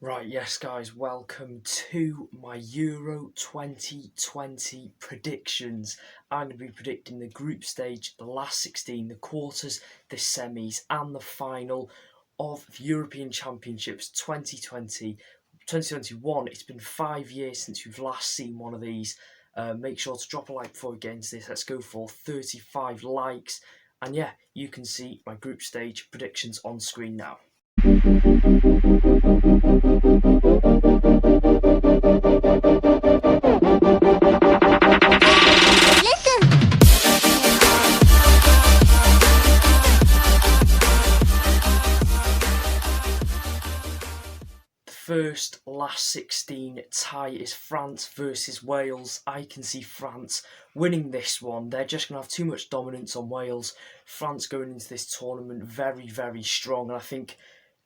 Right, yes guys, welcome to my Euro 2020 predictions. I'm going to be predicting the group stage, the last 16, the quarters, the semis and the final of the European Championships 2021. It's been 5 years since we've last seen one of these. Make sure to drop a like before we get into this. Let's go for 35 likes. And yeah, you can see my group stage predictions on screen now. First last 16 tie is France versus Wales. I can see France winning this one. They're just going to have too much dominance on Wales. France going into this tournament very, very strong. And I think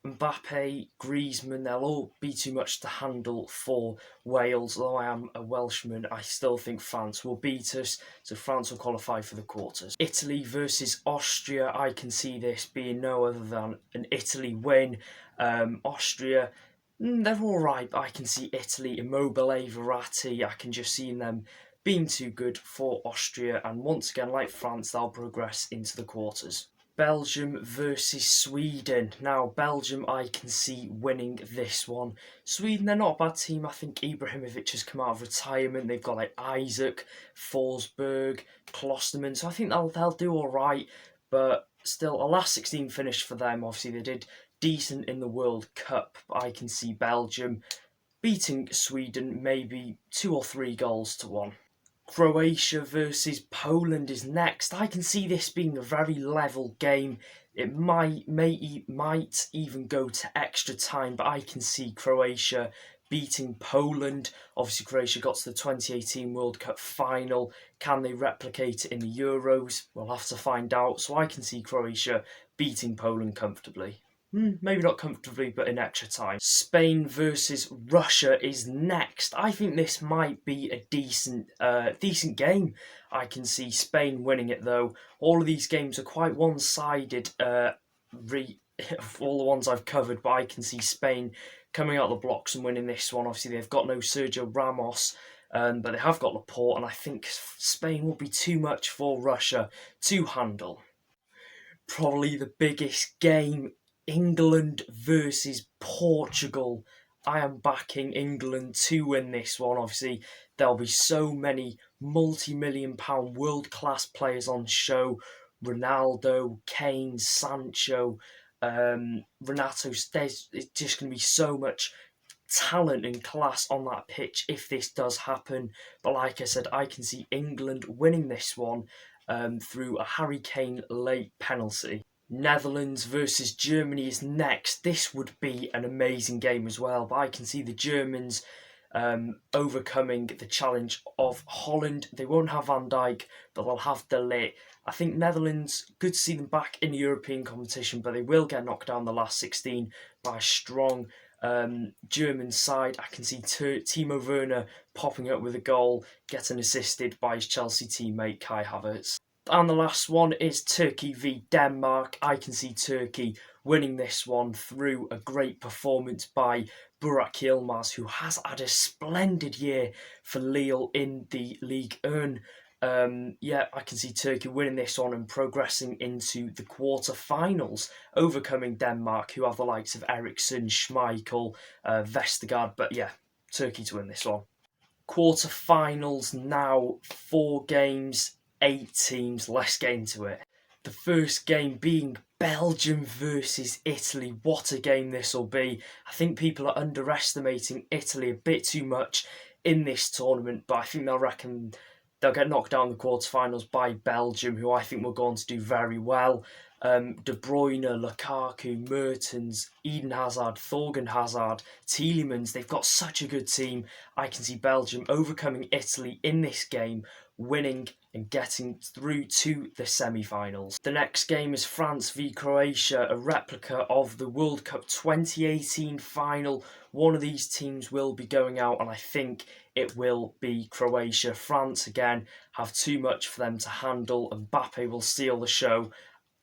Mbappe, Griezmann, they'll all be too much to handle for Wales. Although I am a Welshman, I still think France will beat us. So France will qualify for the quarters. Italy versus Austria. I can see this being no other than an Italy win. Austria, they're alright, but I can see Italy, Immobile, Verratti, I can just see them being too good for Austria, and once again, like France, they'll progress into the quarters. Belgium versus Sweden. Now, Belgium, I can see winning this one. Sweden, they're not a bad team. I think Ibrahimovic has come out of retirement. They've got like Isaac, Forsberg, Klosterman, so I think they'll do alright, but still, a last 16 finish for them. Obviously, they did decent in the World Cup. I can see Belgium beating Sweden maybe 2 or 3 goals to 1. Croatia versus Poland is next. I can see this being a very level game. It might even go to extra time, but I can see Croatia beating Poland. Obviously, Croatia got to the 2018 World Cup final. Can they replicate it in the Euros? We'll have to find out. So I can see Croatia beating Poland comfortably. Maybe not comfortably, but in extra time. Spain versus Russia is next. I think this might be a decent game. I can see Spain winning it though. All of these games are quite one-sided. All the ones I've covered, but I can see Spain coming out of the blocks and winning this one. Obviously, they've got no Sergio Ramos, but they have got Laporte, and I think Spain will be too much for Russia to handle. Probably the biggest game, England versus Portugal. I am backing England to win this one. Obviously, there'll be so many multi-million-pound world-class players on show. Ronaldo, Kane, Sancho, Renato. There's just going to be so much talent and class on that pitch if this does happen. But like I said, I can see England winning this one through a Harry Kane late penalty. Netherlands versus Germany is next. This would be an amazing game as well, but I can see the Germans overcoming the challenge of Holland. They won't have Van Dijk, but they'll have De Ligt. I think Netherlands, good to see them back in the European competition, but they will get knocked down the last 16 by a strong German side. I can see Timo Werner popping up with a goal, getting assisted by his Chelsea teammate Kai Havertz. And the last one is Turkey v Denmark. I can see Turkey winning this one through a great performance by Burak Yilmaz, who has had a splendid year for Lille in the Ligue 1. I can see Turkey winning this one and progressing into the quarterfinals, overcoming Denmark, who have the likes of Eriksson, Schmeichel, Vestergaard. But yeah, Turkey to win this one. Quarterfinals now, 4 games, 8 teams. Let's get into it. The first game being Belgium versus Italy. What a game this will be. I think people are underestimating Italy a bit too much in this tournament, but I think they'll get knocked down in the quarterfinals by Belgium, who I think will go on to do very well. De Bruyne, Lukaku, Mertens, Eden Hazard, Thorgan Hazard, Tielemans, they've got such a good team. I can see Belgium overcoming Italy in this game, winning and getting through to the semi-finals. The next game is France v Croatia, a replica of the World Cup 2018 final. One of these teams will be going out, and I think it will be Croatia. France, again, have too much for them to handle. Mbappe will steal the show.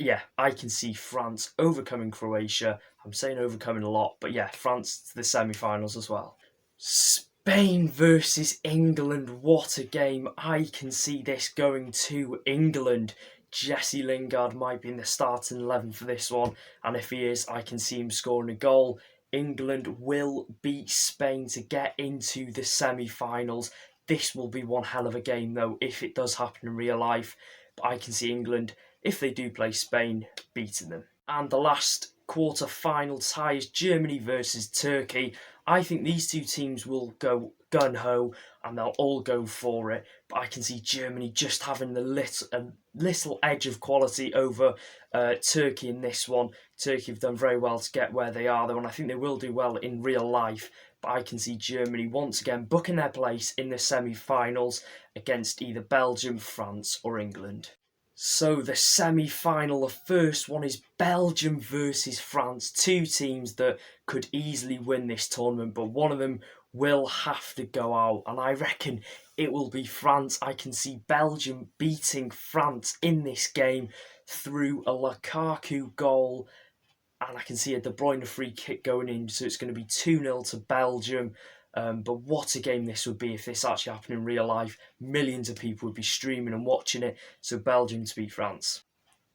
yeah, I can see France overcoming Croatia. I'm saying overcoming a lot, but yeah, France to the semi-finals as well. Spain versus England, what a game. I can see this going to England. Jesse Lingard might be in the starting 11 for this one, and if he is, I can see him scoring a goal. England will beat Spain to get into the semi-finals. This will be one hell of a game though, if it does happen in real life. But I can see England, if they do play Spain, beating them. And the last quarter-final tie is Germany versus Turkey. I think these two teams will go gun-ho and they'll all go for it. But I can see Germany just having the little edge of quality over Turkey in this one. Turkey have done very well to get where they are, though, and I think they will do well in real life. But I can see Germany once again booking their place in the semi-finals against either Belgium, France or England. So the semi-final, the first one is Belgium versus France. Two teams that could easily win this tournament, but one of them will have to go out. And I reckon it will be France. I can see Belgium beating France in this game through a Lukaku goal. And I can see a De Bruyne free kick going in, so it's going to be 2-0 to Belgium. But what a game this would be if this actually happened in real life. Millions of people would be streaming and watching it, so Belgium to beat France.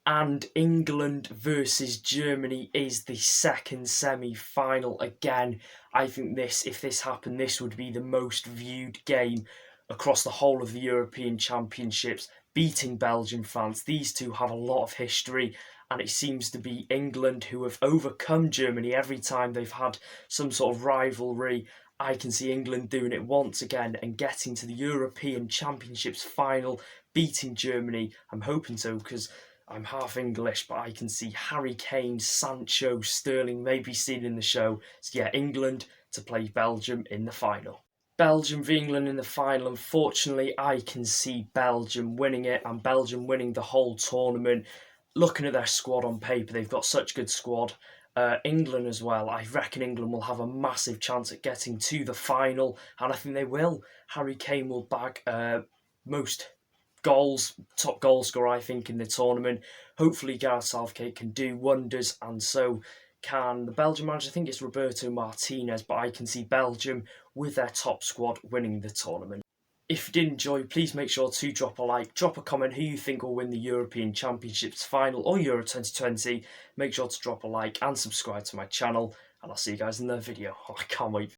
And England versus Germany is the second semi-final. Again, I think if this happened, this would be the most viewed game across the whole of the European Championships, beating Belgium, France. These two have a lot of history, and it seems to be England who have overcome Germany every time they've had some sort of rivalry. I can see England doing it once again and getting to the European Championships final, beating Germany. I'm hoping so because I'm half English, but I can see Harry Kane, Sancho, Sterling maybe seen in the show. So yeah, England to play Belgium in the final. Belgium v England in the final. Unfortunately, I can see Belgium winning it and Belgium winning the whole tournament. Looking at their squad on paper, they've got such a good squad. England as well. I reckon England will have a massive chance at getting to the final, and I think they will. Harry Kane will bag most goals, top goal scorer, I think, in the tournament. Hopefully, Gareth Southgate can do wonders, and so can the Belgian manager. I think it's Roberto Martinez, but I can see Belgium with their top squad winning the tournament. If you did enjoy, please make sure to drop a like, drop a comment who you think will win the European Championships final or Euro 2020. Make sure to drop a like and subscribe to my channel, and I'll see you guys in the video. I can't wait.